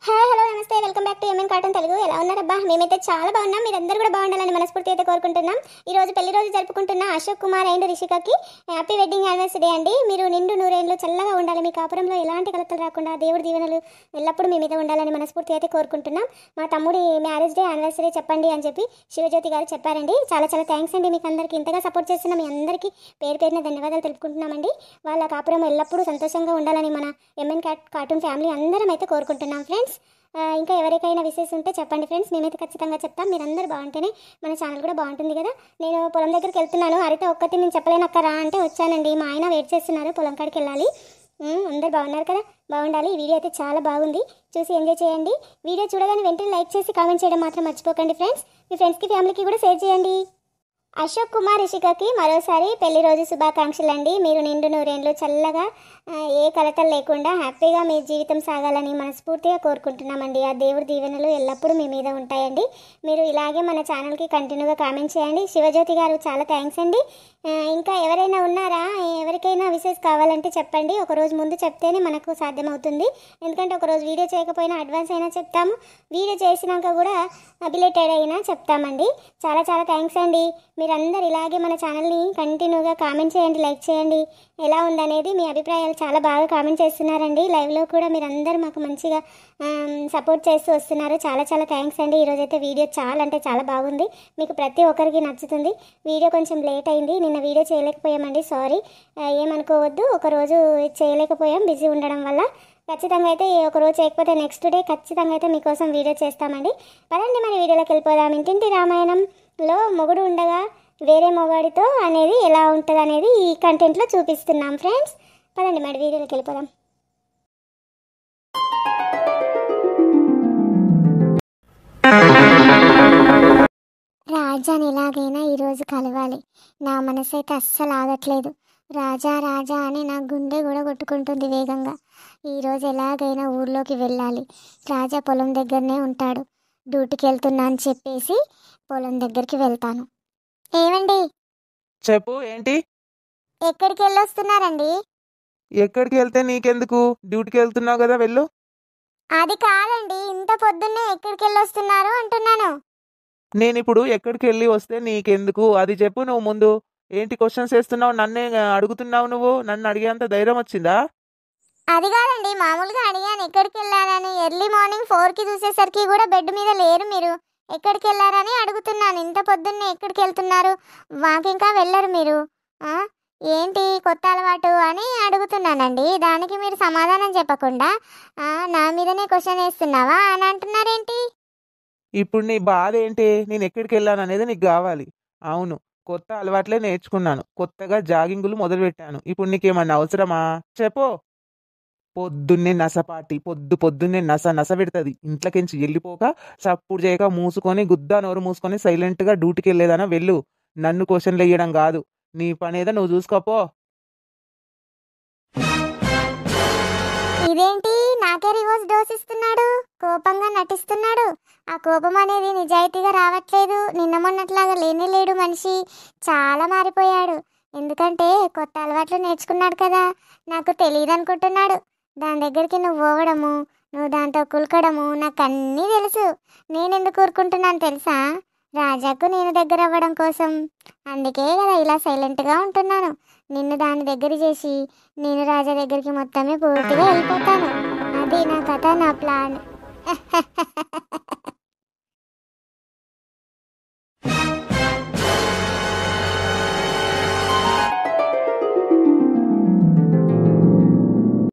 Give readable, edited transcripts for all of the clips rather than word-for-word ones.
Hi hello నమస్తే welcome back to MN cartoon Telugu. ఎలా ఉన్నారబ్బా? మేమైతే చాలా బాగున్నాం. మీరందరూ కూడా బాగుండాలని మనస్ఫూర్తి అయితే కోరుకుంటున్నాం. ఈ రోజు పెళ్లి రోజు జరుపుకుంటున్న అశోక్ కుమార్ అండ్ రిషికకి హ్యాపీ వెడ్డింగ్ యానివర్సరీ అండి. మీరు నిండు నూరేళ్ళు చల్లగా ఉండాలి. మీ కాపురంలో ఎలాంటి కలతలు రాకుండా దేవుడి దీవెనలు ఎల్లప్పుడూ మీ మీద ఉండాలని మనస్ఫూర్తి అయితే కోరుకుంటున్నాం. మా తమ్ముడి మ్యారేజ్ డే యానివర్సరీ చెప్పండి అని చెప్పి శివజ్యోతి గారు చెప్పారండి. చాలా చాలా థ్యాంక్స్ అండి. మీకు అందరికీ ఇంతగా సపోర్ట్ చేస్తున్న మీ అందరికీ పేరు పేరున ధన్యవాదాలు తెలుపుకుంటున్నామండి. వాళ్ళ కాపురం ఎల్లప్పుడూ సంతోషంగా ఉండాలని మన ఎంఎన్ కార్టూన్ ఫ్యామిలీ అందరం అయితే కోరుకుంటున్నాం ఫ్రెండ్స్. ఇంకా ఎవరికైనా విషెస్ ఉంటే చెప్పండి ఫ్రెండ్స్. మేమైతే ఖచ్చితంగా చెప్తాం. మీరందరూ బాగుంటేనే మన ఛానల్ కూడా బాగుంటుంది కదా. నేను పొలం దగ్గరికి వెళ్తున్నాను. అరితే ఒక్కటి నేను చెప్పలేనక్క రా అంటే వచ్చానండి. మా ఆయన వెయిట్ చేస్తున్నారు. పొలం కాడికి వెళ్ళాలి. అందరు బాగున్నారు కదా? బాగుండాలి. ఈ వీడియో అయితే చాలా బాగుంది. చూసి ఎంజాయ్ చేయండి. వీడియో చూడగానే వెంటనే లైక్ చేసి కామెంట్ చేయడం మాత్రం మర్చిపోకండి ఫ్రెండ్స్. మీ ఫ్రెండ్స్కి ఫ్యామిలీకి కూడా షేర్ చేయండి. అశోక్ కుమార్ రిషికకి మరోసారి పెళ్లి రోజు శుభాకాంక్షలు అండి. మీరు నిండు నూరేళ్ళు చల్లగా ఏ కలతలు లేకుండా హ్యాపీగా మీ జీవితం సాగాలని మనస్ఫూర్తిగా కోరుకుంటున్నామండి. ఆ దేవుడి దీవెనలు ఎల్లప్పుడూ మీ మీద ఉంటాయండి. మీరు ఇలాగే మన ఛానల్కి కంటిన్యూగా కామెంట్ చేయండి. శివజ్యోతి గారు చాలా థ్యాంక్స్ అండి. ఇంకా ఎవరైనా ఉన్నారా? ఎవరికైనా విషెస్ కావాలంటే చెప్పండి. ఒకరోజు ముందు చెప్తేనే మనకు సాధ్యమవుతుంది. ఎందుకంటే ఒకరోజు వీడియో చేయకపోయినా అడ్వాన్స్ అయినా చెప్తాము. వీడియో చేసినాక కూడా బిలేటెడ్ అయినా చెప్తామండి. చాలా చాలా థ్యాంక్స్ అండి. మీరందరూ ఇలాగే మన ఛానల్ని కంటిన్యూగా కామెంట్ చేయండి, లైక్ చేయండి. ఎలా ఉందనేది మీ అభిప్రాయాలు చాలా బాగా కామెంట్ చేస్తున్నారండి. లైవ్లో కూడా మీరందరూ మాకు మంచిగా సపోర్ట్ చేస్తూ వస్తున్నారు. చాలా చాలా థ్యాంక్స్ అండి. ఈరోజైతే వీడియో చాలా అంటే చాలా బాగుంది. మీకు ప్రతి ఒక్కరికి నచ్చుతుంది. వీడియో కొంచెం లేట్ అయింది. నిన్న వీడియో చేయలేకపోయామండి. సారీ, ఏమనుకోవద్దు. ఒకరోజు చేయలేకపోయాం బిజీ ఉండడం వల్ల. ఖచ్చితంగా అయితే ఒకరోజు చేయకపోతే నెక్స్ట్ డే ఖచ్చితంగా అయితే మీకోసం వీడియో చేస్తామండి. పదండి మన వీడియోలోకి వెళ్ళిపోదాం. ఇంటింటి రామాయణంలో మొగుడు ఉండగా వేరే మొగాడితో అనేది ఎలా ఉంటుంది అనేది ఈ కంటెంట్లో చూపిస్తున్నాం ఫ్రెండ్స్. పదండి మరి వీడియోలోకి వెళ్ళిపోదాం. రాజాని ఎలాగైనా ఈరోజు కలవాలి. నా మనసు అయితే అస్సలు ఆగట్లేదు. రాజా రాజా అని నా గుండె కూడా కొట్టుకుంటుంది వేగంగా. ఈరోజు ఎలాగైనా ఊర్లోకి వెళ్ళాలి. రాజా పొలం దగ్గరనే ఉంటాడు. డ్యూటీకి వెళ్తున్నా అని చెప్పేసి పొలం దగ్గరికి వెళ్తాను. ఏమండి? చెప్పు. ఏంటి? ఎక్కడికి వెళ్ళొస్తున్నారండి? ఎక్కడికి వెళ్తే నీకెందుకు? డ్యూటీకి వెళ్తున్నావు కదా, వెళ్ళు. అది కాదండి, ఇంత పొద్దున్నే ఎక్కడికి వెళ్ళొస్తున్నారు అంటున్నాను. నేను ఇప్పుడు ఎక్కడికి వెళ్ళి వస్తే నీకెందుకు అది చెప్పు. నువ్వు ముందు ఏంటి క్వశ్చన్స్ వేస్తున్నావు? నన్నే అడుగుతున్నావు. నువ్వు నన్ను అడిగేంత ధైర్యం వచ్చిందా? అది కాదండి, మామూలుగా అడిగాను ఎక్కడికి వెళ్ళారని. ఎర్లీ మార్నింగ్ 4కి చూసేసరికి కూడా బెడ్ మీద లేరు. మీరు ఎక్కడికి వెళ్ళారని అడుగుతున్నాను. ఇంత పొద్దున్నే ఎక్కడికి వెళ్తున్నారు? వాకింగ్కా వెళ్ళరు మీరు? ఏంటి కొత్త అలవాటు అని అడుగుతున్నానండి. దానికి మీరు సమాధానం చెప్పకుండా నా మీదనే క్వశ్చన్ వేస్తున్నావా అని అంటున్నారేంటి? ఇప్పుడు నీ బాధ ఏంటి? నేను ఎక్కడికి వెళ్ళాను అనేది నీకు కావాలి. అవును, కొత్త అలవాట్లే నేర్చుకున్నాను. కొత్తగా జాగింగులు మొదలుపెట్టాను. ఇప్పుడు నీకేమన్నా అవసరమా? చెప్పు. పొద్దున్నే నసపాటి పొద్దున్నే నస పెడుతుంది. ఇంట్లోకించి వెళ్ళిపోక సప్పుడు చేయక మూసుకొని గుద్దా నోరు మూసుకొని సైలెంట్గా డ్యూటీకి వెళ్ళేదానా వెళ్ళు. నన్ను క్వశ్చన్లు వేయడం కాదు. నీ పని ఏదో నువ్వు చూసుకోపో. ఇదేంటి నాకే రివర్స్ డోస్ ఇస్తున్నాడు? కోపంగా నటిస్తున్నాడు. ఆ కోపం అనేది నిజాయితీగా రావట్లేదు. నిన్న మొన్నట్లాగా లేనే లేడు. మనిషి చాలా మారిపోయాడు. ఎందుకంటే కొత్త అలవాట్లు నేర్చుకున్నాడు కదా. నాకు తెలియదు అనుకుంటున్నాడు. దాని దగ్గరికి నువ్వు పోవడము, నువ్వు దాంతో కులకడము నాకు అన్నీ తెలుసు. నేనెందుకు ఊరుకుంటున్నాను తెలుసా? రాజాకు నేను దగ్గర అవ్వడం కోసం. అందుకే కదా ఇలా సైలెంట్గా ఉంటున్నాను. నిన్ను దాని దగ్గర చేసి నేను రాజా దగ్గరికి మొత్తమే పూర్తిగా వెళ్ళిపోతాను. అది నా కథ, నా ప్లాన్.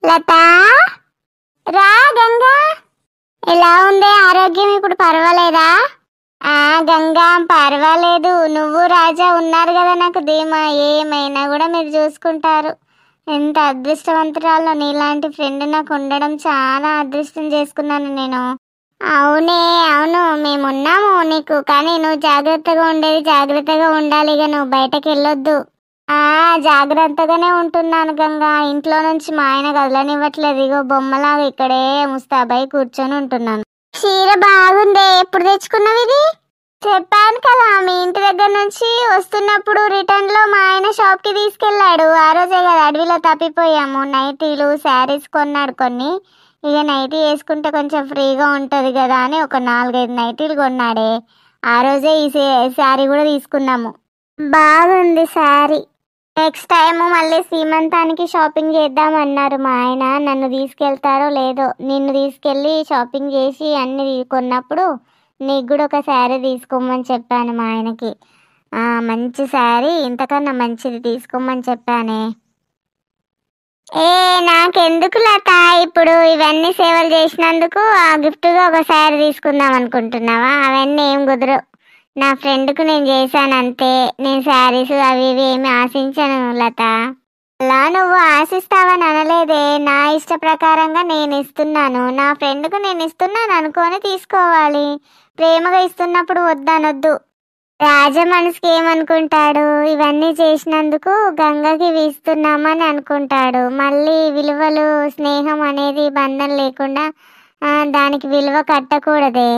లతా, రా గంగా. ఎలా ఉంది ఆరోగ్యం? ఇప్పుడు పర్వాలేదా? గంగా పర్వాలేదు. నువ్వు రాజా ఉన్నారు కదా, నాకు ధీమా. ఏమైనా కూడా మీరు చూసుకుంటారు. ఎంత అదృష్టవంతురాలో. నీలాంటి ఫ్రెండ్ నాకు ఉండడం చాలా అదృష్టం చేసుకున్నాను నేను. అవునే, అవును, మేమున్నాము నీకు. కానీ నువ్వు జాగ్రత్తగా ఉండేది జాగ్రత్తగా ఉండాలి. ఇక నువ్వు బయటకు వెళ్ళొద్దు. జాగ్రత్తగానే ఉంటున్నాను గంగా. ఇంట్లో నుంచి మా ఆయన కదలనివ్వట్లేదు. ఇగో బొమ్మలాగా ఇక్కడే ముస్తాబై కూర్చొని ఉంటున్నాను. చీర బాగుందే. ఎప్పుడు తెచ్చుకున్నావు ఇది? చెప్పాను కదా, మీ ఇంటి దగ్గర నుంచి వస్తున్నప్పుడు రిటర్న్ లో మా ఆయన షాప్ కి తీసుకెళ్లాడు. ఆ రోజే కదా అడవిలో తప్పిపోయాము. నైటీలు, శారీస్ కొన్నాడు కొన్ని. ఇక నైటీ వేసుకుంటే కొంచెం ఫ్రీగా ఉంటుంది కదా అని ఒక 4-5 నైటీలు కొన్నాడే. ఆ రోజే ఈ శారీ కూడా తీసుకున్నాము. బాగుంది శారీ. నెక్స్ట్ టైం మళ్ళీ సీమంతానికి షాపింగ్ చేద్దామన్నారు మా ఆయన. నన్ను తీసుకెళ్తారో లేదో. నిన్ను తీసుకెళ్ళి షాపింగ్ చేసి అన్ని కొన్నప్పుడు నీకు కూడా ఒక శారీ తీసుకోమని చెప్పాను మా ఆయనకి. మంచి శారీ, ఇంతకన్నా మంచిది తీసుకోమని చెప్పానే. ఏ నాకెందుకు లత, ఇప్పుడు ఇవన్నీ సేవలు చేసినందుకు ఆ గిఫ్ట్గా ఒక శారీ తీసుకుందాం అనుకుంటున్నావా? అవన్నీ ఏం కుదరవు. నా ఫ్రెండ్కు నేను చేశాను అంతే. నేను శారీస్ అవి ఇవి ఏమి ఆశించాను లత. అలా నువ్వు ఆశిస్తావని అనలేదే. నా ఇష్ట ప్రకారంగా నేను ఇస్తున్నాను. నా ఫ్రెండ్కు నేను ఇస్తున్నాను అనుకొని తీసుకోవాలి. ప్రేమగా ఇస్తున్నప్పుడు వద్దనొద్దు. రాజా మనసుకి ఏమనుకుంటాడు? ఇవన్నీ చేసినందుకు గంగకి ఇవి ఇస్తున్నామని అనుకుంటాడు. మళ్ళీ విలువలు, స్నేహం అనేది బంధం లేకుండా దానికి విలువ కట్టకూడదే.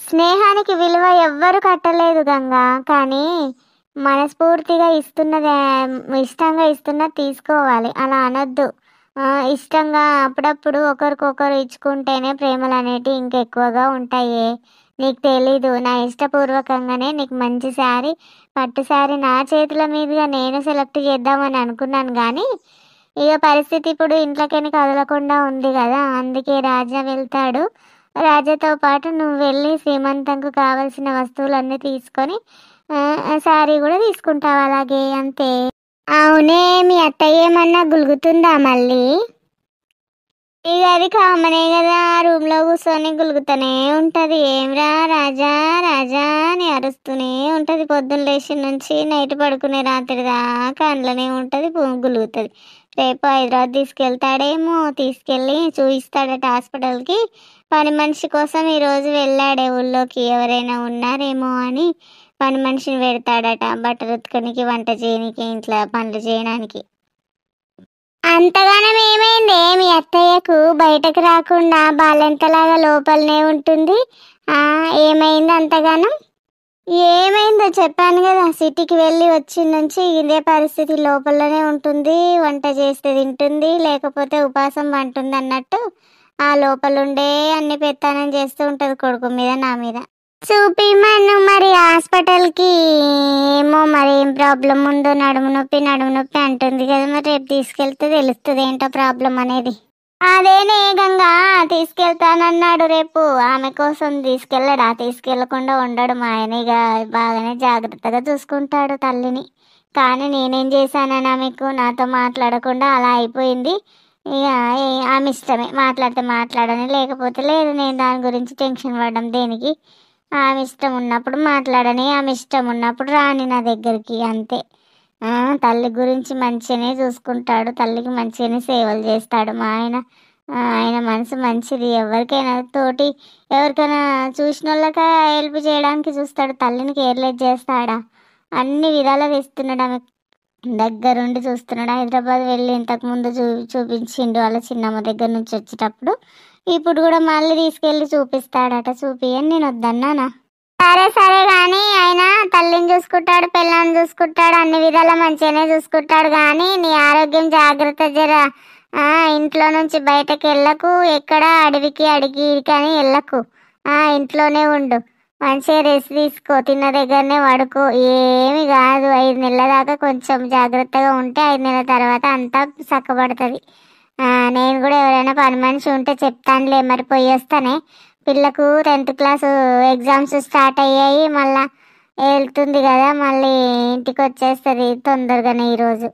స్నేహానికి విలువ ఎవ్వరు కట్టలేదు గంగా. కానీ మనస్ఫూర్తిగా ఇష్టంగా ఇస్తున్నది తీసుకోవాలి. అలా అనొద్దు. ఇష్టంగా అప్పుడప్పుడు ఒకరికొకరు ఇచ్చుకుంటేనే ప్రేమలు అనేటివి ఇంకెక్కువగా ఉంటాయి. నీకు తెలీదు, నా ఇష్టపూర్వకంగానే నీకు మంచి శారీ, పట్టు శారీ నా చేతుల మీదుగా నేను సెలెక్ట్ చేద్దామని అనుకున్నాను. కానీ ఇక పరిస్థితి ఇప్పుడు ఇంట్లోకని కదలకుండా ఉంది కదా. అందుకే రాజా వెళ్తాడు. రాజాతో పాటు నువ్వు వెళ్ళి శ్రీమంతంకు కావలసిన వస్తువులన్నీ తీసుకొని శారీ కూడా తీసుకుంటావు. అలాగే అంతే. అవునే, మీ అత్తయ్య ఏమన్నా గులుగుతుందా మళ్ళీ? ఇక అది కామనే కదా. రూమ్లో కూర్చొని గులుగుతూనే ఉంటుంది. ఏమిరా రాజా రాజా అని అరుస్తూనే ఉంటుంది. పొద్దున్న లేచి నుంచి నైట్ పడుకునే రాత్రి దాకా అందులోనే ఉంటుంది, గులుగుతుంది. రేపు హైదరాబాద్ తీసుకెళ్తాడేమో. తీసుకెళ్ళి చూపిస్తాడట హాస్పిటల్కి. పని మనిషి కోసం ఈరోజు వెళ్ళాడే ఊళ్ళోకి. ఎవరైనా ఉన్నారేమో అని పని మనిషిని పెడతాడట. బట్టలు ఉతకనికి, వంట చేయడానికి, ఇంట్లో పనులు చేయడానికి. అంతగానం ఏమైంది మీ అత్తయ్యకు? బయటకు రాకుండా బాలెంతలాగా లోపలనే ఉంటుంది. ఏమైంది అంతగానం? ఏమైందో చెప్పాను కదా. సిటీకి వెళ్ళి వచ్చిన నుంచి ఇదే పరిస్థితి. లోపలనే ఉంటుంది. వంట చేస్తే తింటుంది, లేకపోతే ఉపాసం వంటుంది అన్నట్టు ఆ లోపలుండే అన్ని పెత్తానం చేస్తూ ఉంటుంది కొడుకు మీద, నా మీద. చూపిమను మరి హాస్పిటల్కి. ఏమో మరి ఏం ప్రాబ్లం ఉందో. నడుము నొప్పి అంటుంది కదా. మరి రేపు తీసుకెళ్తే తెలుస్తుంది ఏంటో ప్రాబ్లం అనేది. అదేనే గంగా తీసుకెళ్తానన్నాడు రేపు. ఆమె కోసం తీసుకెళ్ళడా? తీసుకెళ్లకుండా ఉండడు మా ఆయన. ఇక బాగానే జాగ్రత్తగా చూసుకుంటాడు తల్లిని. కానీ నేనేం చేశానని ఆమెకు నాతో మాట్లాడకుండా అలా అయిపోయింది. ఇక ఆమె ఇష్టమే. మాట్లాడితే మాట్లాడని, లేకపోతే లేదు. నేను దాని గురించి టెన్షన్ పడడం దేనికి? ఆమె ఇష్టం ఉన్నప్పుడు మాట్లాడని, ఆమె ఇష్టం ఉన్నప్పుడు రాని నా దగ్గరికి, అంతే. తల్లి గురించి మంచిగానే చూసుకుంటాడు. తల్లికి మంచిగానే సేవలు చేస్తాడు మా ఆయన. ఆయన మనసు మంచిది. ఎవరికైనా చూసిన వాళ్ళకి హెల్ప్ చేయడానికి చూస్తాడు. తల్లిని కేర్లెస్ చేస్తాడా? అన్ని విధాలా తెస్తున్నాడు. ఆమె దగ్గరుండి చూస్తున్నాడు. హైదరాబాద్ వెళ్ళి ఇంతకుముందు చూపించిండు వాళ్ళ చిన్నమ్మ దగ్గర నుంచి వచ్చేటప్పుడు. ఇప్పుడు కూడా మళ్ళీ తీసుకెళ్ళి చూపిస్తాడట. చూపియని నేను వద్దన్నానా? సరే కానీ ఆయన తల్లిని చూసుకుంటాడు, పిల్లని చూసుకుంటాడు, అన్ని విధాలా మంచిగానే చూసుకుంటాడు. కానీ నీ ఆరోగ్యం జాగ్రత్త జర. ఇంట్లో నుంచి బయటకు వెళ్ళకు. ఎక్కడ అడవికి అడిగి కానీ వెళ్ళకు. ఇంట్లోనే ఉండు. మంచిగా రెస్ట్ తీసుకో. తిన్న దగ్గరనే పడుకో. ఏమి కాదు. 5 నెలల దాకా కొంచెం జాగ్రత్తగా ఉంటే 5 నెలల తర్వాత అంతా చక్కబడుతుంది. నేను కూడా ఎవరైనా పని మనిషి ఉంటే చెప్తానులే. మరి పోయి వస్తానే. పిల్లకు 10th క్లాస్ ఎగ్జామ్స్ స్టార్ట్ అయ్యాయి. మళ్ళా వెళ్తుంది కదా. మళ్ళీ ఇంటికి వచ్చేస్తుంది తొందరగానే ఈరోజు.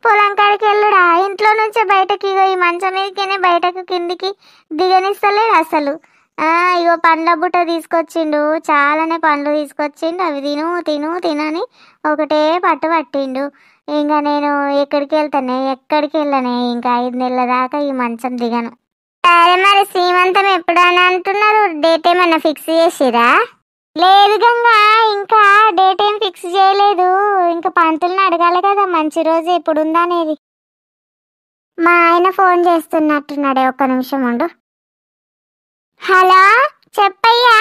పొలం కాడికి వెళ్ళుడా? ఇంట్లో నుంచే బయటకి. ఈ మంచం మీదకేనే బయటకు కిందికి దిగనిస్తలేడు అసలు. ఇగో పండ్ల బుట్ట తీసుకొచ్చిండు. చాలానే పండ్లు తీసుకొచ్చిండు. అవి తినని ఒకటే పట్టిండు. ఇంకా నేను ఎక్కడికి వెళ్ళనే. ఇంకా 5 నెలల దాకా ఈ మంచం దిగను. సరే మరి శ్రీమంతం ఎప్పుడని అంటున్నారు? డేట్ ఏమన్నా ఫిక్స్ చేసిరా? లేదు గంగా, ఇంకా డేట్ ఏం ఫిక్స్ చేయలేదు. ఇంకా పంతుల్ని అడగాలి కదా మంచి రోజు ఎప్పుడు ఉందా అనేది. మా ఆయన ఫోన్ చేస్తున్నట్టున్నాడే. ఒక్క నిమిషం ఉండు. హలో చెప్పయ్యా.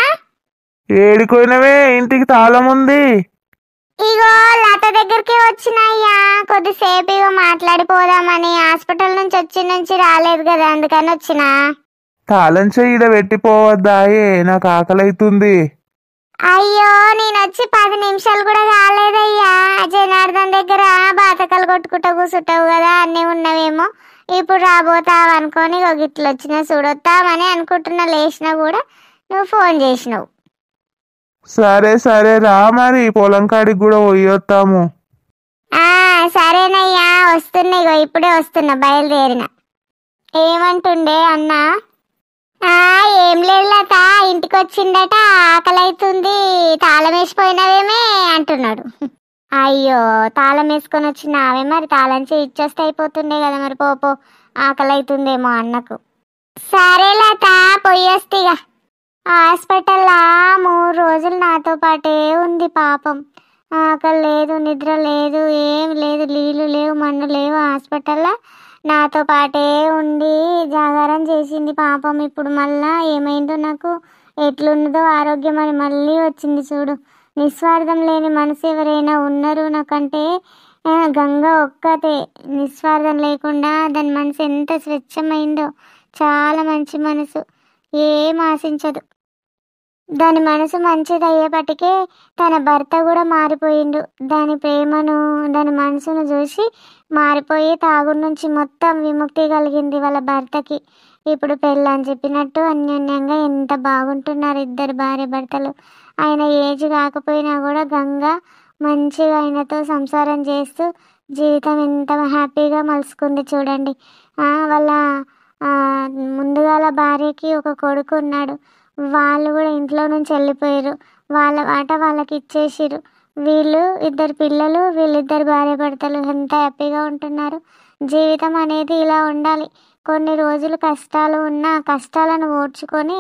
ఏడిపోయినవే? ఇంటికి తాళం ఉంది. ఇగో లత దగ్గరికి వచ్చినాయ్యా, కొద్దిసేపు ఇగో మాట్లాడిపోదామని. హాస్పిటల్ నుంచి నుంచి రాలేదు కదా, అందుకని వచ్చినా. తాళం చెయ్యి ఈడ పెట్టిపోవద్దాయే, నాకు ఆకలి అవుతుంది. అయ్యో నేను వచ్చి 10 నిమిషాలు కూడా కాలేదయ్యా. జనార్దన్ దగ్గర బాతకాలు కొట్టుకుంటా కూర్చుంటావు కదా, అన్నీ ఉన్నవేమో. ఇప్పుడు రాబోతావు అనుకొని ఒక గిట్లు వచ్చినా చూడొద్దామని అనుకుంటున్నా. లేచినా కూడా నువ్వు ఫోన్ చేసినావు. సరే సరే రా, మరి పొలం కాడికి కూడా పోయొత్తాము. సరేనయ్యా, వస్తున్నా. ఇగో ఇప్పుడే వస్తున్నా, బయలుదేరిన. ఏమంటుండే అన్నా? ఏం లేదు లత, ఇంటికి వచ్చిందట, ఆకలి అవుతుంది, తాళం వేసిపోయినవేమే అంటున్నాడు. అయ్యో తాళం వేసుకొని వచ్చినావే, మరి తాళం చేయి ఇచ్చేస్తే అయిపోతుండే కదా. మరి పోపో, ఆకలి అవుతుందేమో అన్నకు. సరే లత, పోయేస్తిగా. హాస్పిటల్లా 3 రోజులు నాతో పాటే ఉంది పాపం. ఆకలి లేదు, నిద్ర లేదు, ఏం లేదు, నీళ్ళు లేవు, మన్ను లేవు. హాస్పిటల్లో నాతో పాటే ఉండి జాగారం చేసింది పాపం. ఇప్పుడు మళ్ళా ఏమైందో నాకు, ఎట్లున్నదో ఆరోగ్యం అని మళ్ళీ వచ్చింది చూడు. నిస్వార్థం లేని మనసు ఎవరైనా ఉన్నారు నాకంటే గంగ ఒక్కతే. నిస్వార్థం లేకుండా దాని మనసు ఎంత స్వచ్ఛమైందో, చాలా మంచి మనసు, ఏం ఆశించదు. దాని మనసు మంచిది అయ్యేపటికే తన భర్త కూడా మారిపోయిండు. దాని ప్రేమను, దాని మనసును చూసి మారిపోయి తాగుడు నుంచి మొత్తం విముక్తి కలిగింది వాళ్ళ భర్తకి. ఇప్పుడు పెళ్ళని చెప్పినట్టు అన్యోన్యంగా ఎంత బాగుంటున్నారు ఇద్దరు భార్య భర్తలు. ఆయన ఏజ్ కాకపోయినా కూడా గంగ మంచిగా ఆయనతో సంసారం చేస్తూ జీవితం ఎంత హ్యాపీగా మలుచుకుంది చూడండి. వాళ్ళ ముందుగాల భార్యకి ఒక కొడుకు ఉన్నాడు. వాళ్ళు కూడా ఇంట్లో నుంచి వెళ్ళిపోయారు, వాళ్ళ ఆట వాళ్ళకి ఇచ్చేసిరు. వీళ్ళు 2 పిల్లలు, వీళ్ళిద్దరు భార్య భర్తలు ఎంత హ్యాపీగా ఉంటున్నారు. జీవితం అనేది ఇలా ఉండాలి. కొన్ని రోజులు కష్టాలు ఉన్నా కష్టాలను ఓర్చుకొని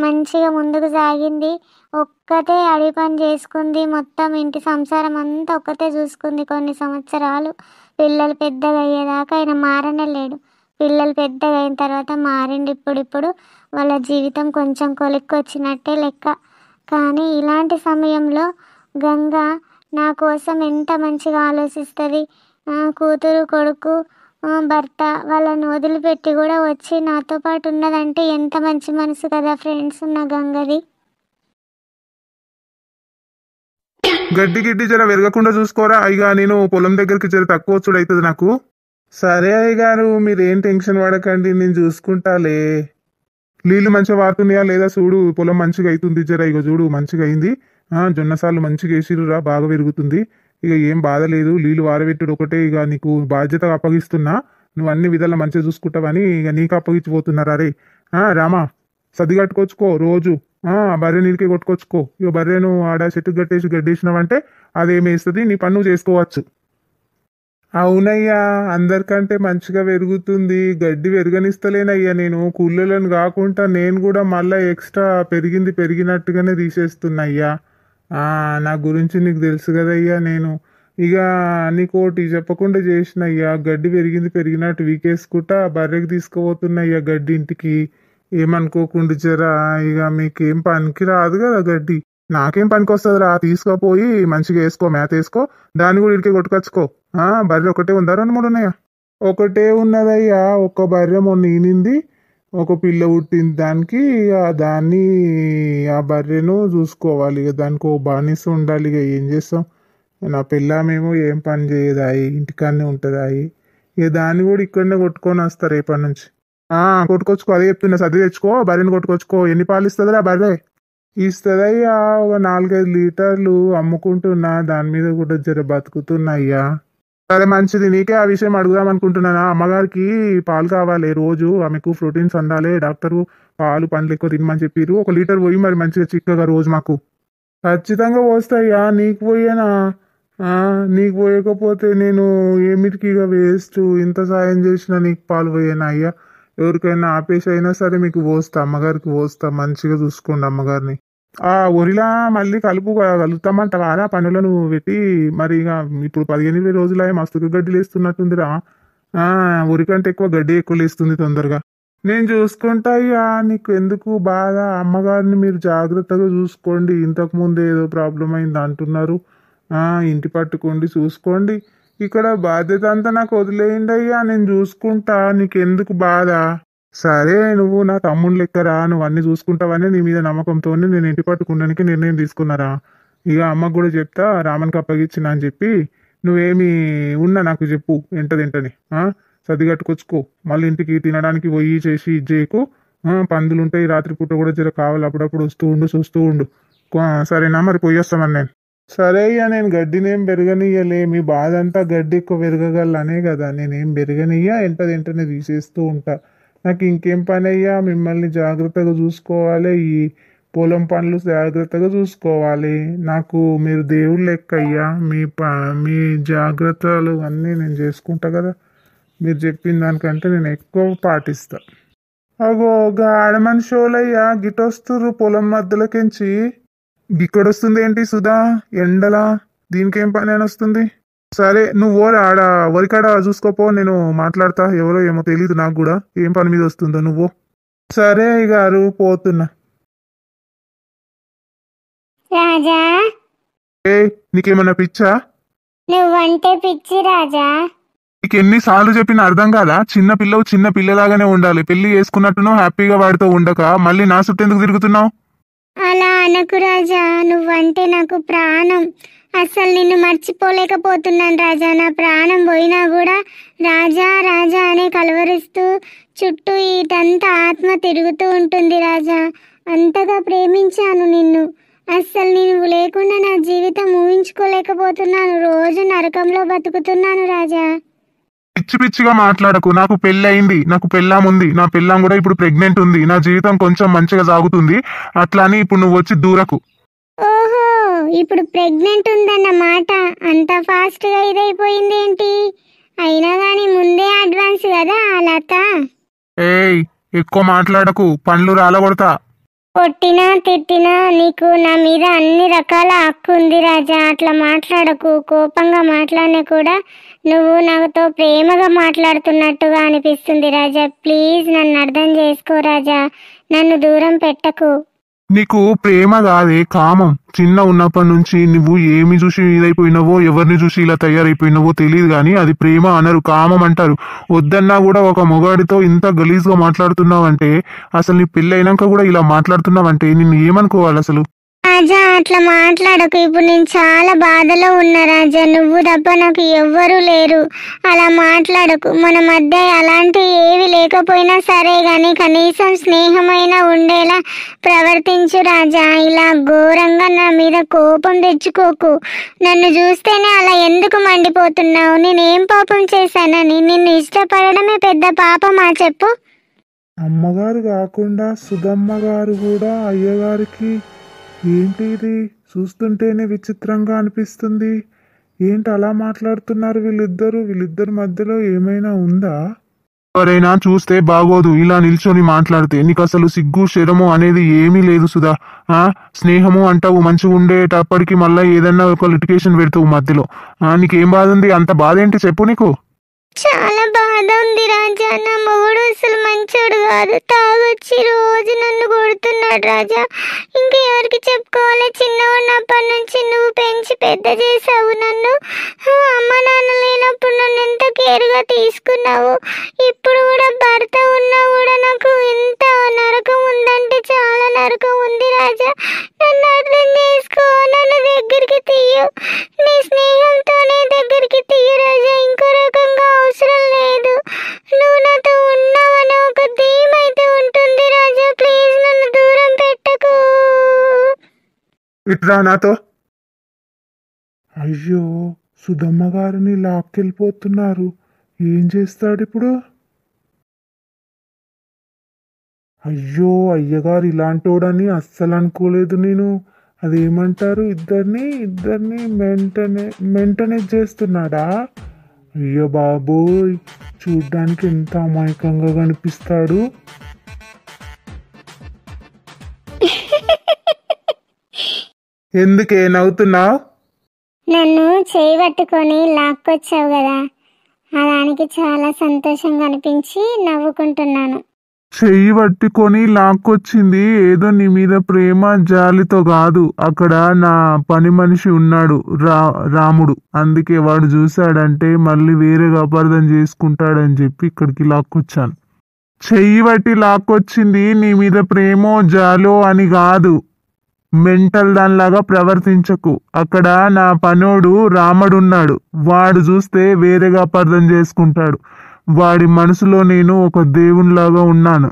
మంచిగా ముందుకు సాగింది. ఒక్కతే అడవి పని చేసుకుంది, మొత్తం ఇంటి సంసారం అంతా ఒక్కతే చూసుకుంది కొన్ని సంవత్సరాలు. పిల్లలు పెద్దగా అయ్యేదాకా ఆయన మారనే లేడు. పిల్లలు పెద్దగా అయిన తర్వాత మారిండు. ఇప్పుడు వాళ్ళ జీవితం కొంచెం కొలిక్కి వచ్చినట్టే లెక్క. కానీ ఇలాంటి సమయంలో గంగ నా కోసం ఎంత మంచిగా ఆలోచిస్తుంది. కూతురు, కొడుకు, భర్త వాళ్ళని వదిలిపెట్టి కూడా వచ్చి నాతో పాటు ఉన్నదంటే ఎంత మంచి మనసు కదా ఫ్రెండ్స్ ఉన్న గంగది. గడ్డి గిడ్డి జర వెరగకుండా చూసుకోరా అయ్యగా, నేను పొలం దగ్గరికి జర తక్కువ వచ్చుడు అవుతుంది నాకు. సరే అయ్య గారు, మీరేం టెన్షన్ పడకండి, నేను చూసుకుంటాలే. నీళ్ళు మంచిగా వారుతున్నాయా లేదా చూడు, పొలం మంచిగా అవుతుంది జర. ఇక చూడు మంచిగా అయింది, జొన్న సార్లు మంచిగా వేసిరురా, బాగా పెరుగుతుంది. ఇక ఏం బాధ లేదు, నీళ్ళు వారబెట్టుడు ఒకటే ఇక నీకు బాధ్యతగా అప్పగిస్తున్నా. నువ్వు అన్ని విధాలా మంచిగా చూసుకుంటావని ఇక నీకు అప్పగించిపోతున్నారా రే. రామా, సది కట్టుకొచ్చుకో రోజు, బర్రె నీళ్ళకి కొట్టుకొచ్చుకో. ఇక బర్రెను ఆడ చెట్టుకు కట్టేసి గడ్డేసినావంటే అదేమేస్తుంది, నీ పని నువ్వు చేసుకోవచ్చు. అవునయ్యా, అందరికంటే మంచిగా పెరుగుతుంది. గడ్డి పెరగనిస్తలేనయ్యా నేను, కూలీలను కాకుండా నేను కూడా మళ్ళీ ఎక్స్ట్రా పెరిగినట్టుగానే తీసేస్తున్నయ్యా. నా గురించి నీకు తెలుసు కదయ్యా. నేను ఇక నీకోటి చెప్పకుండా చేసినయ్యా, గడ్డి పెరిగినట్టు వీకేసుకుంటా బర్రెకి తీసుకుపోతున్నయ్యా గడ్డి ఇంటికి. ఏమనుకోకుండా జరా, ఇక మీకేం పనికి రాదు కదా గడ్డి, నాకేం పనికి వస్తుందిరా. తీసుకుపోయి మంచిగా వేసుకో, మేత వేసుకో, దాన్ని కూడా ఇడికే కొట్టుకొచ్చుకో. బర్రె ఒకటే ఉందా, 2, 3 ఉన్నాయా? ఒకటే ఉన్నదయ్యా. ఒక బర్రె మొన్న ఈనింది, ఒక పిల్ల పుట్టింది దానికి. దాన్ని ఆ బర్రెను చూసుకోవాలి, ఇక దానికి ఓ బానిస ఉండాలి. ఇక ఏం చేస్తాం, నా పిల్లమేమో ఏం పని చేయదాయి, ఇంటికాడనే ఉంటుందాయి. ఇక దాన్ని కూడా ఇక్కడనే కొట్టుకొని వస్తారు రేపటి నుంచి. కొట్టుకొచ్చుకో, అదే చెప్తున్నా, సర్ది తెచ్చుకో, బర్రెని కొట్టుకొచ్చుకో. ఎన్ని పాలు ఇస్తుందిరా బర్రె? ఇస్తుందయ్యా ఒక 4-5 లీటర్లు అమ్ముకుంటున్నా, దాని మీద కూడా జర బతుకుతున్నాయ్యా. సరే మంచిది, నీకే ఆ విషయం అడుగుదాం అనుకుంటున్నానా. అమ్మగారికి పాలు కావాలి రోజు, ఆమెకు ప్రోటీన్స్ అందాలి. డాక్టరు పాలు పండ్లు ఎక్కువ తినమని చెప్పారు. 1 లీటర్ పోయి మరి మంచిగా చిక్కగా రోజు మాకు. ఖచ్చితంగా పోస్తాయ్యా. నీకు పోయేనా? నీకు పోయకపోతే నేను ఏమిటికి ఇక వేస్ట్. ఇంత సాయం చేసినా నీకు పాలు పోయేనా అయ్యా? ఎవరికైనా ఆపేసి అయినా సరే మీకు పోస్తా, అమ్మగారికి పోస్తా. మంచిగా చూసుకోండి అమ్మగారిని. ఒరిలా మళ్ళీ కలుపుతామంట కదా పనులను పెట్టి. మరి ఇక ఇప్పుడు 15-20 రోజులు మస్తుగా గడ్డి లేస్తున్నట్టుందిరా. ఉరికంటే ఎక్కువ గడ్డి ఎక్కువ లేస్తుంది తొందరగా. నేను చూసుకుంటా అయ్యా, నీకు ఎందుకు బాధ. అమ్మగారిని మీరు జాగ్రత్తగా చూసుకోండి. ఇంతకుముందు ఏదో ప్రాబ్లం అయింది అంటున్నారు, ఇంటి పట్టుకోండి చూసుకోండి. ఇక్కడ బాధ్యత అంతా నాకు వదిలేయండి అయ్యా, నేను చూసుకుంటా, నీకెందుకు బాధ. సరే నువ్వు నా తమ్ముడు లెక్కరా, నువ్వు అన్ని చూసుకుంటావని నీ మీద నమ్మకంతోనే నేను ఇంటి పట్టుకోవడానికి నిర్ణయం తీసుకున్నారా. ఇక అమ్మకు కూడా చెప్తా రామన్కి అప్పగించిన అని చెప్పి, నువ్వేమి ఉన్నా నాకు చెప్పు వెంటనే సర్ది కట్టుకొచ్చుకో. మళ్ళీ ఇంటికి తినడానికి పోయి చేసి ఇది చేయకు. పందులు ఉంటాయి రాత్రిపూట కూడా జర కావాలి, అప్పుడప్పుడు వస్తూ ఉండు చూస్తూ ఉండు. సరేనా మరి పోయి వస్తామని నేను. సరే అయ్యా, నేను గడ్డినేం పెరగనియ్యలే, మీ బాధ అంతా గడ్డి ఎక్కువ పెరగగలనే కదా, నేనేం పెరగనియ్యా, వెంటనే తీసేస్తూ ఉంటా. నాకు ఇంకేం పని అయ్యా, మిమ్మల్ని జాగ్రత్తగా చూసుకోవాలి, ఈ పొలం పనులు జాగ్రత్తగా చూసుకోవాలి. నాకు మీరు దేవుళ్ళు లెక్క అయ్యా, మీ జాగ్రత్తలు అన్నీ నేను చేసుకుంటా కదా, మీరు చెప్పిన దానికంటే నేను ఎక్కువ పాటిస్తా. అగో ఆడ మనిషి వాళ్ళయ్యా గిటొస్తుర్రు పొలం మధ్యలోకించి. గిక్కడొస్తుంది ఏంటి సుధా ఎండలా, దీనికేం పని అని వస్తుంది. సరే నువ్వు ఆడ వరికాడ చూసుకోపో, నేను మాట్లాడతా. ఎవరో ఏమో తెలీదు నాకు కూడా, ఏం పని మీద వస్తుందో నువ్వు. సరే గారు పోతున్నా. రాజా, నీకేమన్నా పిచ్చా? నువ్వంటే పిచ్చి రాజా. నీకు ఎన్నిసార్లు చెప్పిన అర్థం కాదా? చిన్న పిల్లవు చిన్న పిల్లలాగానే ఉండాలి. పెళ్లి చేసుకున్నట్టును హ్యాపీగా వాడితో ఉండక మళ్ళీ నా చుట్టూ ఎందుకు తిరుగుతున్నావు? అలా అనకు రాజా, నువ్వంటే నాకు ప్రాణం. అసలు నిన్ను మర్చిపోలేకపోతున్నాను రాజా. నా ప్రాణం పోయినా కూడా రాజా రాజా అనే కలవరిస్తూ చుట్టూ ఇటంతా ఆత్మ తిరుగుతూ ఉంటుంది రాజా. అంతగా ప్రేమించాను నిన్ను. అస్సలు నువ్వు లేకుండా నా జీవితం ఊహించుకోలేకపోతున్నాను. రోజు నరకంలో బతుకుతున్నాను రాజా. పిచ్చి పిచ్చిగా మాట్లాడకు. నాకు పెళ్ళి అయింది, నాకు పెళ్ళాం ఉంది, నా పెళ్ళాం కూడా ఇప్పుడు ప్రెగ్నెంట్ ఉంది. నా జీవితం కొంచెం మంచిగా సాగుతుంది. అట్లా అని ఇప్పుడు నువ్వు వచ్చి దూరకు. ఓహో, ఇప్పుడు ప్రెగ్నెంట్ ఉందన్న మాట. అంత ఫాస్ట్ గా ఇదైపోయింది ఏంటి? అయినా గానీ ముందే అడ్వాన్స్ కదా లత. ఏయ్ ఎక్కువ మాట్లాడకు, పండ్లు రాలగొడతా. కొట్టినా తిట్టినా నీకు నా మీద అన్ని రకాల హక్కు ఉంది రాజా. అట్లా మాట్లాడకు. కోపంగా మాట్లాడినా కూడా నువ్వు నాతో ప్రేమగా మాట్లాడుతున్నట్టుగా అనిపిస్తుంది రాజా. ప్లీజ్ నన్ను అర్థం చేసుకో రాజా, నన్ను దూరం పెట్టకు. నీకు ప్రేమ కాదే, కామం. చిన్న ఉన్నప్పటి నుంచి నువ్వు ఏమి చూసి ఇదైపోయినావో, ఎవరిని చూసి ఇలా తయారైపోయినావో తెలియదు కానీ అది ప్రేమ అనరు, కామం అంటారు. వద్దన్నా కూడా ఒక మొగాడితో ఇంత గలీజ్గా మాట్లాడుతున్నావంటే, అసలు నీ పెళ్ళి అయినాక కూడా ఇలా మాట్లాడుతున్నావంటే నిన్ను ఏమనుకోవాలి అసలు? రాజా అట్లా మాట్లాడకు. ఇప్పుడు నేను చాలా బాధలో ఉన్నా రాజా. నువ్వు తప్ప నాకు ఎవ్వరూ లేరు. అలా మాట్లాడకు. మన మధ్య అలాంటి ఏవి లేకపోయినా సరే గాని కనీసం స్నేహమైనా ఉండేలా ప్రవర్తించు రాజా. ఇలా ఘోరంగా నా మీద కోపం తెచ్చుకోకు. నన్ను చూస్తేనే అలా ఎందుకు మండిపోతున్నావు? నేనేం పాపం చేశానని? నిన్ను ఇష్టపడడమే పెద్ద పాపమా చెప్పు? అమ్మగారు కాకుండా సుధమ్మ గారు కూడా అయ్యగారికి ఏంటి ఇది చూస్తుంటేనే విచిత్రంగా అనిపిస్తుంది. ఏంటి అలా మాట్లాడుతున్నారు వీళ్ళిద్దరి మధ్యలో ఏమైనా ఉందా? ఎవరైనా చూస్తే బాగోదు ఇలా నిల్చొని మాట్లాడితే. నీకు అసలు సిగ్గు శరము అనేది ఏమీ లేదు సుధా. స్నేహము అంటావు, మంచిగా ఉండేటప్పటికి మళ్ళీ ఏదన్నా ఒక లిటికేషన్ పెడతావు మధ్యలో. నీకేం బాధ ఉంది? అంత బాధ ఏంటి చెప్పు నీకు? చాలా బాధ ఉంది రాజా. నా మొగుడు అసలు మంచోడు కాదు. తాగొచ్చి రోజు నన్ను కొడుతున్నాడు రాజా. ఇంకా ఎవరికి చెప్పుకోవాలి? చిన్న ఉన్నప్పటి నుంచి నువ్వు పెంచి పెద్ద చేసావు నన్ను. అమ్మ నాన్న లేనప్పుడు నన్ను ఎంత కేర్గా తీసుకున్నావు. ఇప్పుడు కూడా భర్త ఉన్నా కూడా నాకు ఎంత నరకం ఉందంటే చాలా నరకం ఉంది రాజా. నన్ను అర్థం చేసుకో, నన్ను దగ్గరికి తీయు. నీ స్నేహంతోనే దగ్గరికి తీయు రాజా. ఇంకో రకంగా అవసరం లేదు. నువ్వు నాతో ఉన్నావని ఒక ధీమైతే ఉంటుంది రాజా. ప్లీజ్ నన్ను దూరం పెట్టకు. ఇట్రా నాతో. అయ్యో సుధమ్మ గారిని లాక్కెళ్ళిపోతున్నారు. ఏం చేస్తాడు ఇప్పుడు? అయ్యో అయ్యగారు ఇలాంటోడని అస్సలు అనుకోలేదు నేను. అదేమంటారు, ఇద్దరిని మెయింటెనెన్స్ చేస్తున్నాడా? అయ్యో బాబోయ్, చూడ్డానికి ఎంత అమాయకంగా కనిపిస్తాడు. ఎందుకే నవ్వుతున్నావు? నన్ను చేయబట్టుకొని లాక్కొచ్చావు కదా, దానికి చాలా సంతోషంగా అనిపించి నవ్వుకుంటున్నాను. చెయ్యి పట్టుకొని లాక్కొచ్చింది ఏదో నీ మీద ప్రేమ జాలితో కాదు. అక్కడ నా పని మనిషి ఉన్నాడు రాముడు. అందుకే వాడు చూశాడంటే మళ్ళీ వేరేగా అపార్థం చేసుకుంటాడని చెప్పి ఇక్కడికి లాక్కొచ్చాను. చెయ్యి పట్టి లాక్కొచ్చింది నీ మీద ప్రేమో జాలో అని కాదు. మెంటల్ దానిలాగా ప్రవర్తించకు. అక్కడ నా పనోడు రాముడున్నాడు. వాడు చూస్తే వేరేగా అపార్థం చేసుకుంటాడు. వాడి మనసులో నేను ఒక దేవునిలాగా ఉన్నాను.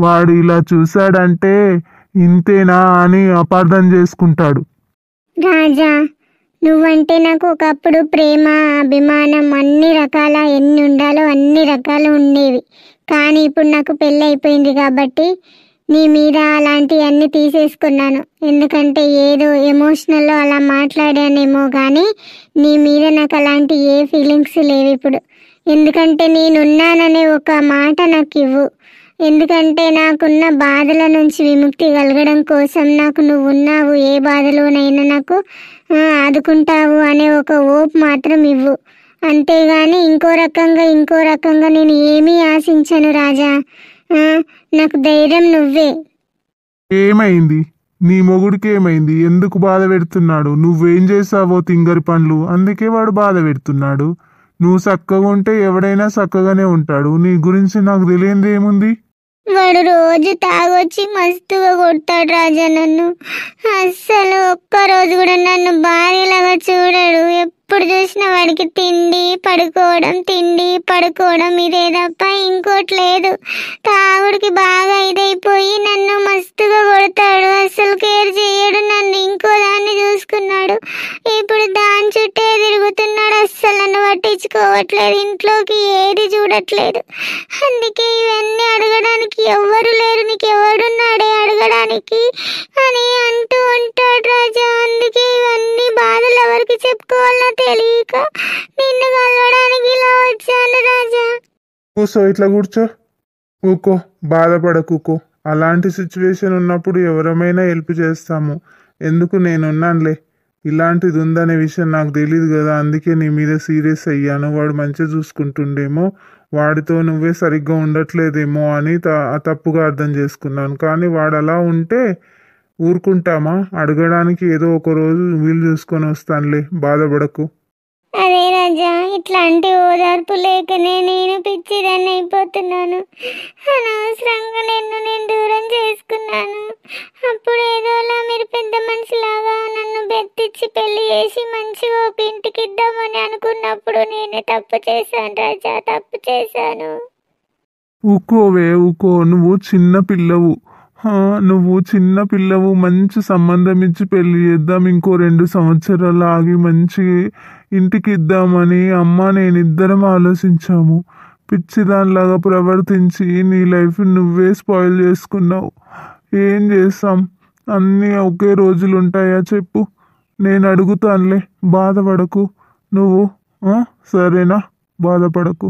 వాడు ఇలా చూశాడంటే ఇంతేనా అని అపార్థం చేసుకుంటాడు. రాజా, నువ్వంటే నాకు ఒకప్పుడు ప్రేమ, అభిమానం అన్ని రకాల ఎన్ని ఉండాలో అన్ని రకాలు ఉండేవి. కానీ ఇప్పుడు నాకు పెళ్ళి అయిపోయింది కాబట్టి నీ మీద అలాంటివన్నీ తీసేసుకున్నాను. ఎందుకంటే ఏదో ఎమోషనల్లో అలా మాట్లాడానేమో కానీ నీ మీద నాకు అలాంటి ఏ ఫీలింగ్స్ లేవు ఇప్పుడు. ఎందుకంటే నేనున్నాననే ఒక మాట నాకు ఇవ్వు. ఎందుకంటే నాకున్న బాధల నుంచి విముక్తి కలగడం కోసం నాకు నువ్వు ఉన్నావు, ఏ బాధలోనైనా నాకు ఆదుకుంటావు అనే ఒక ఓప్ మాత్రం ఇవ్వు. అంతేగాని ఇంకో రకంగా నేను ఏమీ ఆశించను రాజా. నాకు ధైర్యం నువ్వే. ఏమైంది? నీ మొగుడికి ఏమైంది? ఎందుకు బాధ పెడుతున్నాడు? నువ్వేం చేసావో తింగరి పనులు, అందుకే వాడు బాధ పెడుతున్నాడు. నువ్వు చక్కగా ఉంటే ఎవడైనా చక్కగానే ఉంటాడు. నీ గురించి నాకు తెలియంది ఏముంది? వాడు రోజు తాగొచ్చి మస్తుగా కొడతాడు రాజా నన్ను. అస్సలు ఒక్కరోజు కూడా నన్ను భార్యలాగా చూడడు. ఎప్పుడు చూసినా వాడికి తిండి పడుకోవడం ఇదే తప్ప ఇంకోటి లేదు. తాగుడికి బాగా ఇదైపోయి నన్ను మస్తుగా కొడతాడు. అస్సలు కేర్ చేయడు నన్ను. ఇంకో దాన్ని చూసుకున్నాడు, ఇప్పుడు దాని చుట్టే తిరుగుతున్నాడు. అస్సలు నన్ను పట్టించుకోవట్లేదు, ఇంట్లోకి ఏది చూడట్లేదు. అందుకే ఇవన్నీ అడగడానికి ఎవ్వరు లేరు, నీకు ఎవడున్నాడే అడగడానికి అని అంటూ ఉంటాడు రాజా. అందుకే ఇవన్నీ బాధలు ఎవరికి చెప్పుకోవాలో తెలియక నిన్ను కలవడానికి ఇలా వచ్చాను రాజా. కూర్చో, ఇట్లా కూర్చో. ఊకో, బాధపడకూకో. అలాంటి సిచ్యువేషన్ ఉన్నప్పుడు ఎవరమైనా హెల్ప్ చేస్తాము. ఎందుకు, నేనున్నానులే. ఇలాంటిది ఉందనే విషయం నాకు తెలియదు కదా, అందుకే నీ మీద సీరియస్ అయ్యాను. వాడు మంచిగా చూసుకుంటుండేమో, వాడితో నువ్వే సరిగ్గా ఉండట్లేదేమో అని తప్పుగా అర్థం చేసుకున్నాను. కానీ వాడు అలా ఉంటే ఊరుకుంటామా? అడగడానికి ఏదో ఒక రోజు వీలు చూసుకొని వస్తానులే, బాధపడకు. అదే రాజా, ఇట్లాంటి ఓదార్పు లేకనే నేను పిచ్చిదాన్ని అయిపోతున్నాను. అనవసరంగా నేను దూరం చేసుకున్నాను. అప్పుడు ఏదోలా మీరు పెద్ద మనిషిలాగా నన్ను బెత్తిచ్చి పెళ్లి చేసి మంచిగా ఒక ఇంటికి ఇద్దామని అనుకున్నప్పుడు నేనే తప్పు చేశాను రాజా, తప్పు చేశాను. ఊకోవే, ఊకో. నువ్వు చిన్న పిల్లవు. మంచి సంబంధం ఇచ్చి పెళ్లి చేద్దాం, ఇంకో 2 సంవత్సరాలు ఆగి మంచి ఇంటికి ఇద్దామని అమ్మ నేనిద్దరం ఆలోచించాము. పిచ్చిదానిలాగా ప్రవర్తించి నీ లైఫ్ నువ్వే స్పాయిల్ చేసుకున్నావు. ఏం చేస్తాం? అన్నీ ఒకే రోజులు ఉంటాయా చెప్పు? నేను అడుగుతానులే, బాధపడకు నువ్వు. సరేనా? బాధపడకు.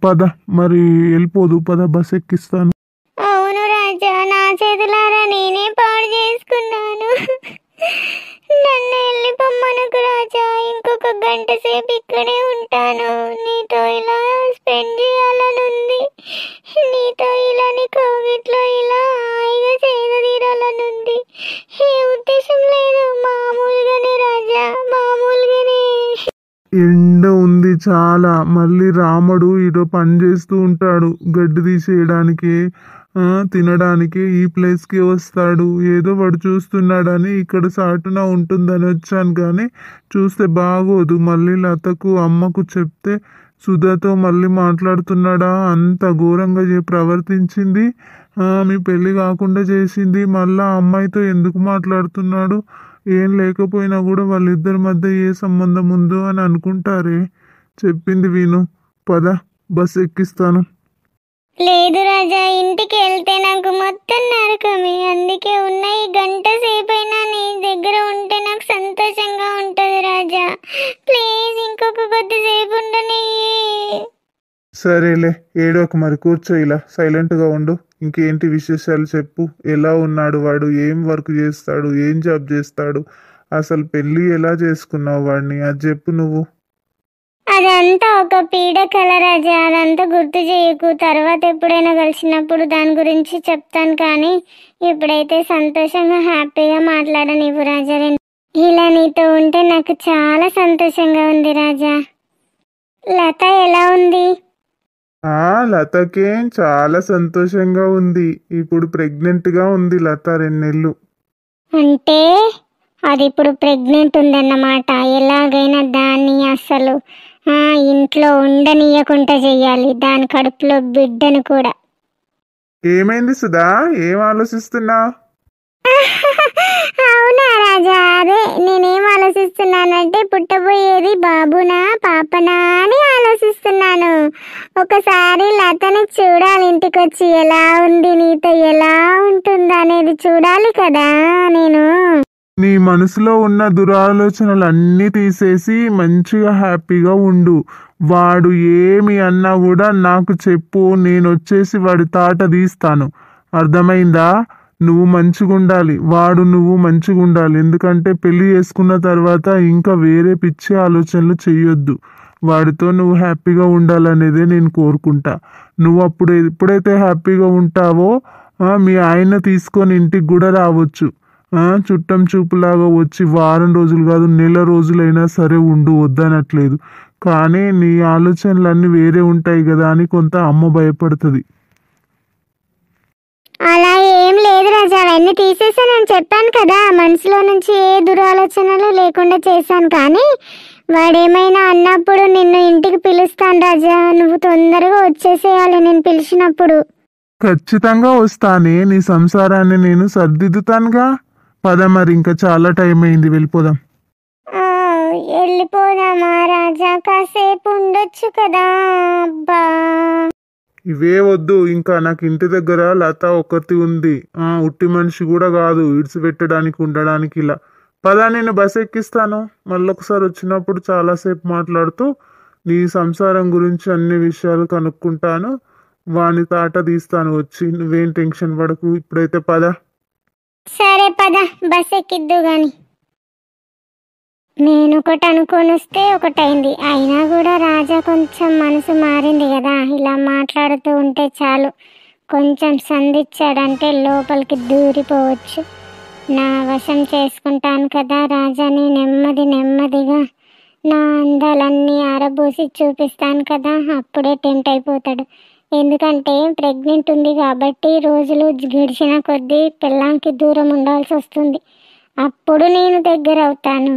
పద, మరి వెళ్ళిపోదు. పద, బస్ ఎక్కిస్తాను. అవును రాజా, నా చేతులారా నేనే పాడు చేసుకున్నాను. నన్ను వెళ్ళిపోమ్మనకు రాజా. ఇంకొక గంట సేపు ఇక్కడే ఉంటాను. నీతో ఇలా స్పెండ్ చేయాలనుంది. నీతో ఇలా నీ కోగిట్లో ఇలా హాయిగా చేయదీరాలనుంది. ఏ ఉద్దేశం లేదు, మామూలుగానే రాజా, మామూలుగానే. ఎండ ఉంది చాలా. మళ్ళీ రాముడు ఇదో పని చేస్తూ ఉంటాడు, గడ్డి తీసేయడానికి, తినడానికి ఈ ప్లేస్కి వస్తాడు. ఏదో వాడు చూస్తున్నాడని ఇక్కడ సాటున ఉంటుందని వచ్చాను, కానీ చూస్తే బాగోదు. మళ్ళీ లతకు అమ్మకు చెప్తే సుధాతో మళ్ళీ మాట్లాడుతున్నాడా? అంత ఘోరంగా ప్రవర్తించింది. మీ పెళ్ళి కాకుండా చేసింది. మళ్ళా అమ్మాయితో ఎందుకు మాట్లాడుతున్నాడు? ఏం లేకపోయినా కూడా వాళ్ళిద్దరి మధ్య ఏ సంబంధం ఉందో అని అనుకుంటారే. చెప్పింది విను. పద, బస్ ఎక్కిస్తాను. లేదు రాజా, ఇంటికి వెళ్తే నాకు మొత్తం నరకమే. అందుకే ఉన్న ఈ గంట సేపైనా నీ దగ్గర ఉంటే నాకు సంతోషంగా ఉంటుంది రాజా. ప్లీజ్ ఇంకొక కొద్దిసేపు ఉండని. సరేలే, ఏడోక. మరి కూర్చో, ఇలా సైలెంట్గా ఉండు. ఇంకేంటి విశేషాలు చెప్పు. ఎలా ఉన్నాడు వాడు? ఏం వర్క్ చేస్తాడు? ఏం జాబ్ చేస్తాడు? అసలు పెళ్ళి ఎలా చేసుకున్నావు వాడిని? అది చెప్పు నువ్వు. అదంతా ఒక పీడకల రాజా, అదంతా గుర్తు చేయకు. తర్వాత ఎప్పుడైనా కలిసినప్పుడు దాని గురించి చెప్తాను, కానీ ఇప్పుడైతే సంతోషంగా హ్యాపీగా మాట్లాడనివ్వు రాజా. ఇలా నీతో ఉంటే నాకు చాలా సంతోషంగా ఉంది రాజా. లత ఎలా ఉంది? లతకేం చాలా సంతోషంగా ఉంది. ఇప్పుడు ప్రెగ్నెంట్ గా ఉంది లత 2 నెలలు. అంటే అది ఇప్పుడు ప్రెగ్నెంట్ ఉందన్నమాట. ఎలాగైనా దాన్ని అసలు ఇంట్లో ఉండనీయకుండా చెయ్యాలి, దాని కడుపులో బిడ్డను కూడా. ఏమైంది సుధా, ఏం ఆలోచిస్తున్నా? అవునా రాజా, అదే నేనేం ఆలోచిస్తున్నానంటే పుట్టబోయేది బాబునా పాపనా అని ఆలోచిస్తున్నాను. ఒకసారి లతని చూడాలి, ఇంటికి వచ్చి ఎలా ఉంది, నీతో ఎలా ఉంటుంది అనేది చూడాలి కదా నేను. నీ మనసులో ఉన్న దురాలోచనలన్నీ తీసేసి మంచిగా హ్యాపీగా ఉండు. వాడు ఏమి అన్నా కూడా నాకు చెప్పు, నేను వచ్చేసి వాడి తాట తీస్తాను. అర్థమైందా? నువ్వు మంచిగా ఉండాలి, వాడు నువ్వు మంచిగా ఉండాలి. ఎందుకంటే పెళ్లి చేసుకున్న తర్వాత ఇంకా వేరే పిచ్చి ఆలోచనలు చెయ్యొద్దు. వాడితో నువ్వు హ్యాపీగా ఉండాలనేదే నేను కోరుకుంటా. నువ్వు అప్పుడు ఎప్పుడైతే హ్యాపీగా ఉంటావో మీ ఆయన తీసుకొని ఇంటికి కూడా రావచ్చు. చుట్టం చూపులాగా వచ్చి వారం రోజులు కాదు, నెల రోజులైనా సరే ఉండు, వద్దనట్లేదు. కానీ నీ ఆలోచనలన్నీ వేరే ఉంటాయి కదా అని కొంత అమ్మ భయపడుతుంది. అలా ఏం లేదు రాజా, అవన్నీ తీసేసానని చెప్పాను కదా. మనసులో నుంచి ఏ దురాలోచనలు లేకుండా చేశాను. కానీ వాడేమైనా అన్నప్పుడు నిన్ను ఇంటికి పిలుస్తాను రాజా, నువ్వు తొందరగా వచ్చేసేయాలి నేను పిలిచినప్పుడు. ఖచ్చితంగా వస్తానే, నీ సంసారాన్ని నేను సర్దిద్దుతానుగా. పద మరి, ఇంకా చాలా టైం అయింది, వెళ్ళిపోదాం. వెళ్ళిపోదామా రాజా? కాసేపు ఉండొచ్చు కదా. అబ్బా ఇవే వద్దు, ఇంకా నాకు ఇంటి దగ్గర లత ఒకటి ఉంది. ఉట్టి మనిషి కూడా కాదు, ఇడిచిపెట్టడానికి ఉండడానికి. ఇలా పదా, నేను బస్ ఎక్కిస్తాను. మళ్ళొకసారి వచ్చినప్పుడు చాలాసేపు మాట్లాడుతూ నీ సంసారం గురించి అన్ని విషయాలు కనుక్కుంటాను. వాని తాట తీస్తాను వచ్చి, నువ్వేం టెన్షన్ పడకు. ఇప్పుడైతే పద. సరే పద, బస్ ఎక్కిద్దు గాని. నేను ఒకటి అనుకొని వస్తే ఒకటైంది. అయినా కూడా రాజా కొంచెం మనసు మారింది కదా. ఇలా మాట్లాడుతూ ఉంటే చాలు, కొంచెం సంధించాడంటే లోపలికి దూరిపోవచ్చు. నా వశం చేసుకుంటాను కదా రాజాని. నెమ్మదిగా నా అందాలన్నీ ఆరబోసి చూపిస్తాను కదా, అప్పుడే టెంట్ అయిపోతాడు. ఎందుకంటే ప్రెగ్నెంట్ ఉంది కాబట్టి రోజులు గడిచిన కొద్దీ పిల్లానికి దూరం ఉండాల్సి వస్తుంది. అప్పుడు నేను దగ్గర అవుతాను.